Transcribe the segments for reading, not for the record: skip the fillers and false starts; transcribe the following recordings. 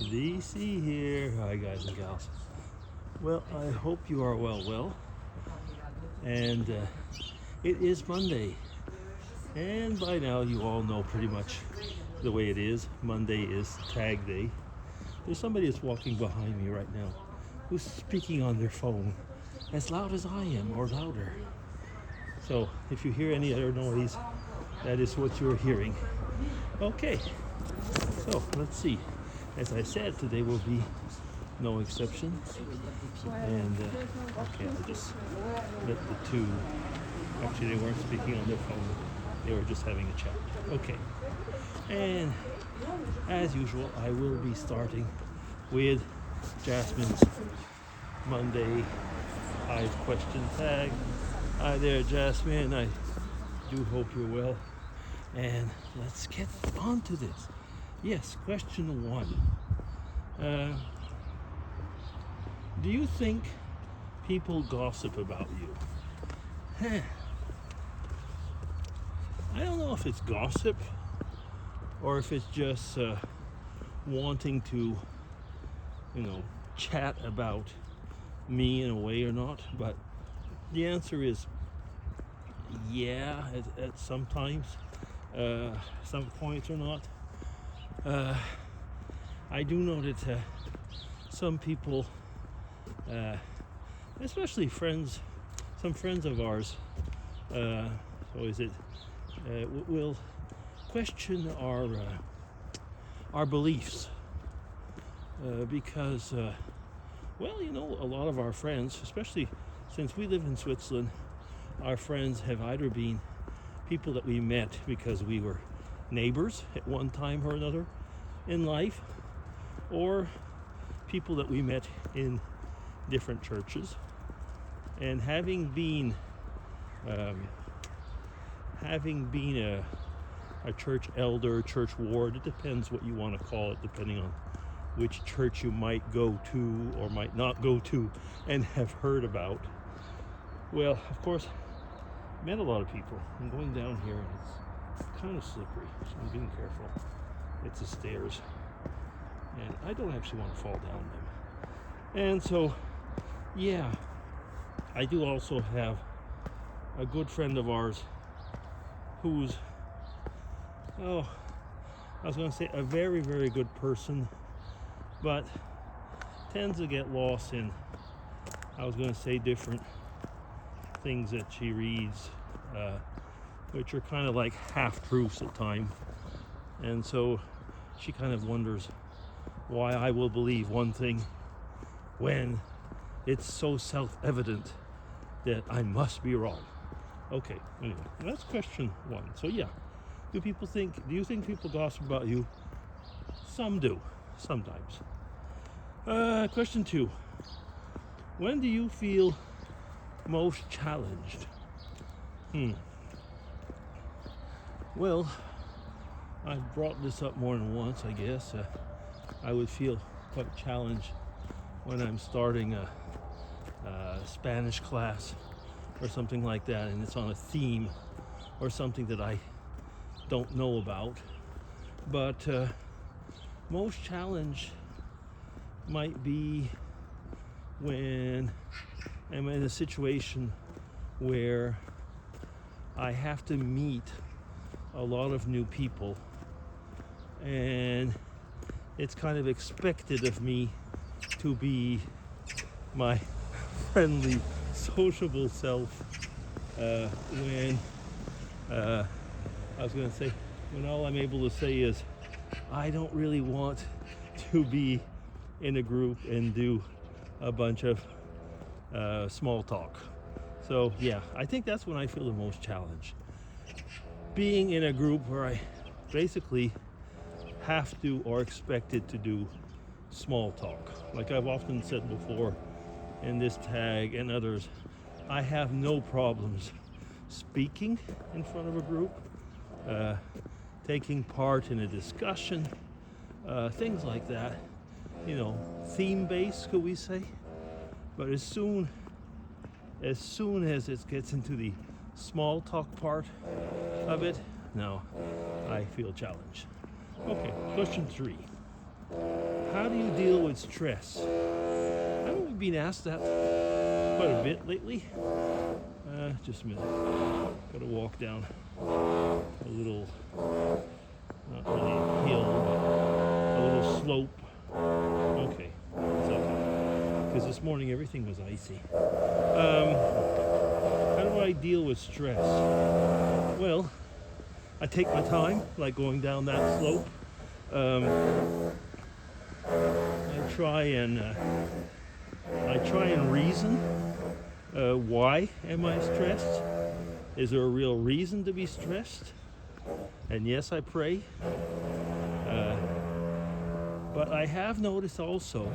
DC here. Hi guys and gals. Well, I hope you are well. And it is Monday. And by now you all know pretty much the way it is. Monday is tag day. There's somebody that's walking behind me right now who's speaking on their phone as loud as I am or louder. So if you hear any other noise, that is what you're hearing. Okay, so let's see. As I said, today will be no exception. And okay, I just let the two, actually they weren't speaking on their phone, they were just having a chat. Okay, and as usual, I will be starting with Jasmine's Monday 5-question tag. Hi there, Jasmine. I do hope you're well. And let's get on to this. Yes, question 1. Do you think people gossip about you? I don't know if it's gossip or if it's just wanting to, chat about me in a way or not. But the answer is yeah, at sometimes, some points or not. I do know that some people, especially some friends of ours, will question our beliefs because, a lot of our friends, especially since we live in Switzerland, our friends have either been people that we met because we were neighbors at one time or another in life, or people that we met in different churches. And having been a church elder, church ward, it depends what you want to call it, depending on which church you might go to or might not go to and have heard about. Well, of course, met a lot of people. I'm going down here and it's kind of slippery, so I'm being careful. It's the stairs and I don't actually want to fall down them. And so, yeah, I do also have a good friend of ours who's, I was going to say a very, very good person, but tends to get lost in, different things that she reads, which are kind of like half-truths at times. And so she kind of wonders why I will believe one thing when it's so self-evident that I must be wrong. Okay, anyway, that's question 1. So yeah, do you think people gossip about you? Some do, sometimes. Question 2. When do you feel most challenged? Well, I've brought this up more than once, I guess. I would feel quite challenged when I'm starting a Spanish class or something like that, and it's on a theme or something that I don't know about. But most challenge might be when I'm in a situation where I have to meet a lot of new people, and it's kind of expected of me to be my friendly, sociable self when when all I'm able to say is I don't really want to be in a group and do a bunch of small talk. So yeah, I think that's when I feel the most challenged. Being in a group where I basically have to or expected to do small talk. Like I've often said before in this tag and others, I have no problems speaking in front of a group, taking part in a discussion, things like that, theme-based, could we say? But as soon as it gets into the small talk part of it, no, I feel challenged. Okay, question 3. How do with stress? I've been asked that quite a bit lately. Just a minute. Gotta walk down a little, not really a hill, but a little slope. Okay, it's okay. Because this morning everything was icy. How do I deal with stress? Well, I take my time, like going down that slope. I try and reason. Why am I stressed? Is there a real reason to be stressed? And yes, I pray. But I have noticed also,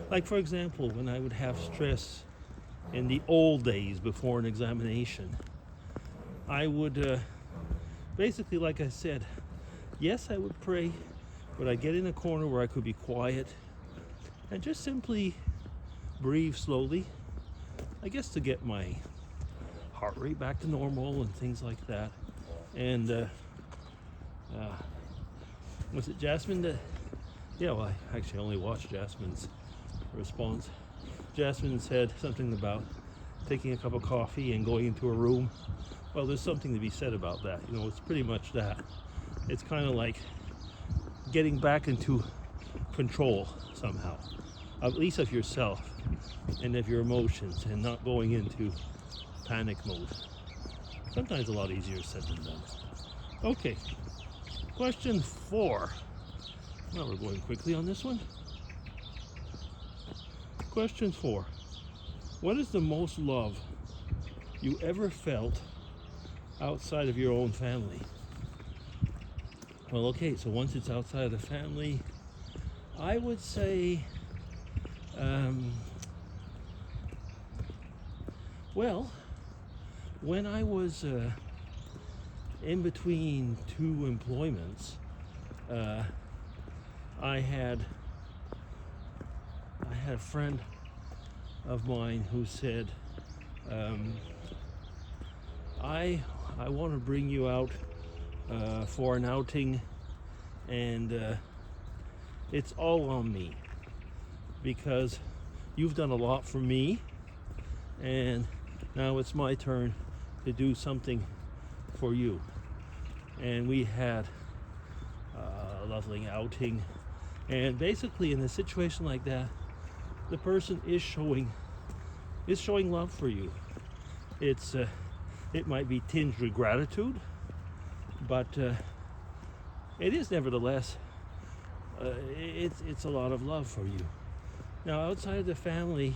like for example, when I would have stress in the old days before an examination, I would basically, like I said, yes, I would pray, but I'd get in a corner where I could be quiet and just simply breathe slowly, I guess to get my heart rate back to normal and things like that. And was it Jasmine that, yeah, well, I actually only watched Jasmine's response. Jasmine said something about taking a cup of coffee and going into a room. Well, there's something to be said about that. You know, it's pretty much that. It's kind of like getting back into control somehow, at least of yourself and of your emotions, and not going into panic mode. Sometimes a lot easier said than done. Okay, question 4. Now we're going quickly on this one. Question 4. What is the most love you ever felt outside of your own family? Well, okay, so once it's outside of the family, I would say, well, when I was in between 2 employments, I had a friend of mine who said, I want to bring you out for an outing, and it's all on me because you've done a lot for me, and now it's my turn to do something for you. And we had a lovely outing, and basically in a situation like that, the person is showing love for you. It might be tinged with gratitude, but it is nevertheless it's a lot of love for you. Now, outside of the family,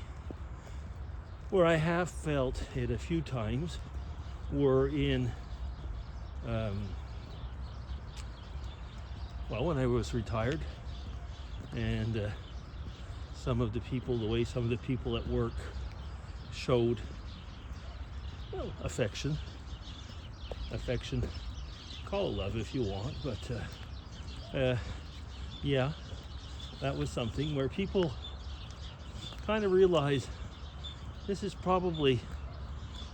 where I have felt it a few times, were in well, when I was retired, and the way some of the people at work showed, well, affection, call it love if you want, but yeah, that was something where people kind of realized this is probably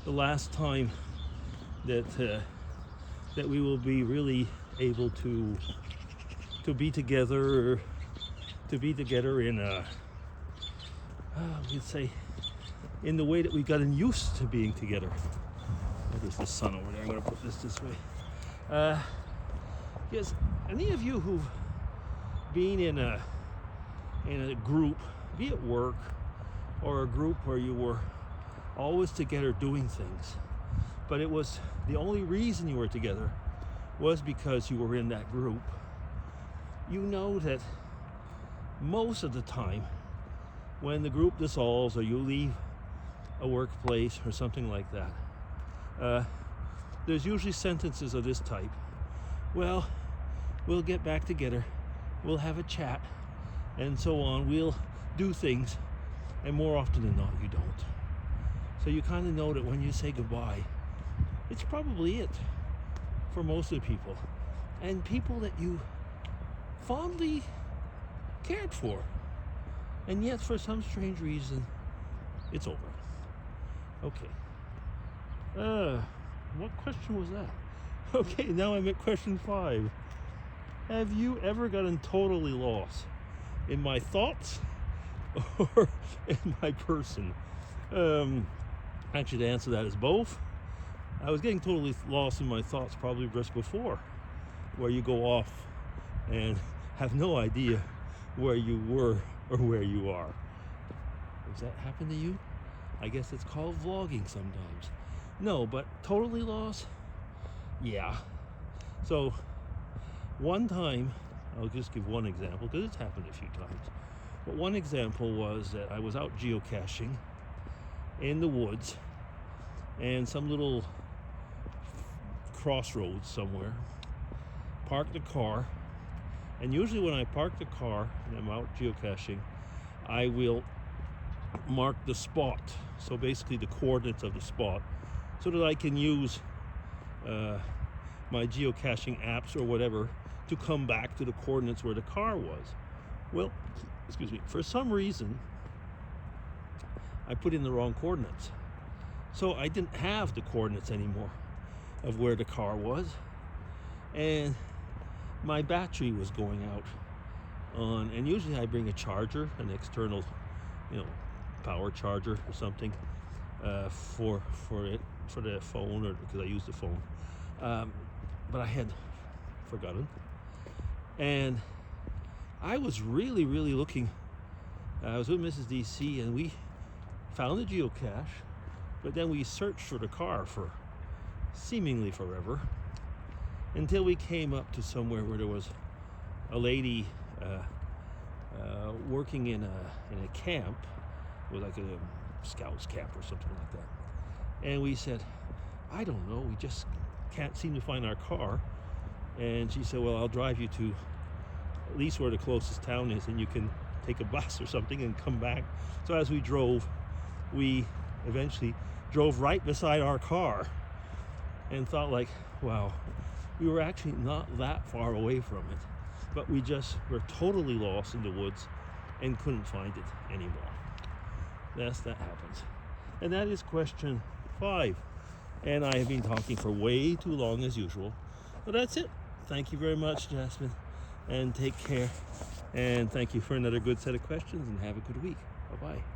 the last time that we will be really able to be together, or to be together in we'd say in the way that we've gotten used to being together. Oh, there's the sun over there. I'm going to put this way. Yes, any of you who've been in a group, be it work or a group where you were always together doing things, but it was the only reason you were together was because you were in that group, you know that most of the time when the group dissolves or you leave a workplace or something like that, there's usually sentences of this type. Well, we'll get back together, we'll have a chat, and so on. We'll do things, and more often than not, you don't. So you kind of know that when you say goodbye, it's probably it for most of the people, and people that you fondly cared for, and yet for some strange reason, it's over. Okay. What question was that? Okay, now I'm at question 5. Have you ever gotten totally lost in my thoughts or in my person? Actually, the answer to that is both. I was getting totally lost in my thoughts probably just before, where you go off and have no idea where you were or where you are. Does that happen to you? I guess it's called vlogging sometimes. No, but totally lost? Yeah. So one time, I'll just give one example because it's happened a few times. But one example was that I was out geocaching in the woods and some little crossroads somewhere. Parked the car, and usually when I park the car and I'm out geocaching, I will mark the spot, so basically the coordinates of the spot, so that I can use my geocaching apps or whatever to come back to the coordinates where the car was. Well, excuse me, for some reason I put in the wrong coordinates, so I didn't have the coordinates anymore of where the car was, and my battery was going out on, and usually I bring a charger, an external, power charger or something for the phone, or because I use the phone, but I had forgotten, and I was really looking. I was with Mrs. DC, and we found the geocache, but then we searched for the car for seemingly forever, until we came up to somewhere where there was a lady working in a camp. It was like a scouts camp or something like that. And we said, I don't know, we just can't seem to find our car. And she said, well, I'll drive you to at least where the closest town is, and you can take a bus or something and come back. So as we drove, we eventually drove right beside our car and thought, like, wow, we were actually not that far away from it, but we just were totally lost in the woods and couldn't find it anymore. Yes, that happens. And that is question 5. And I have been talking for way too long as usual. But that's it. Thank you very much, Jasmine. And take care. And thank you for another good set of questions, and have a good week. Bye-bye.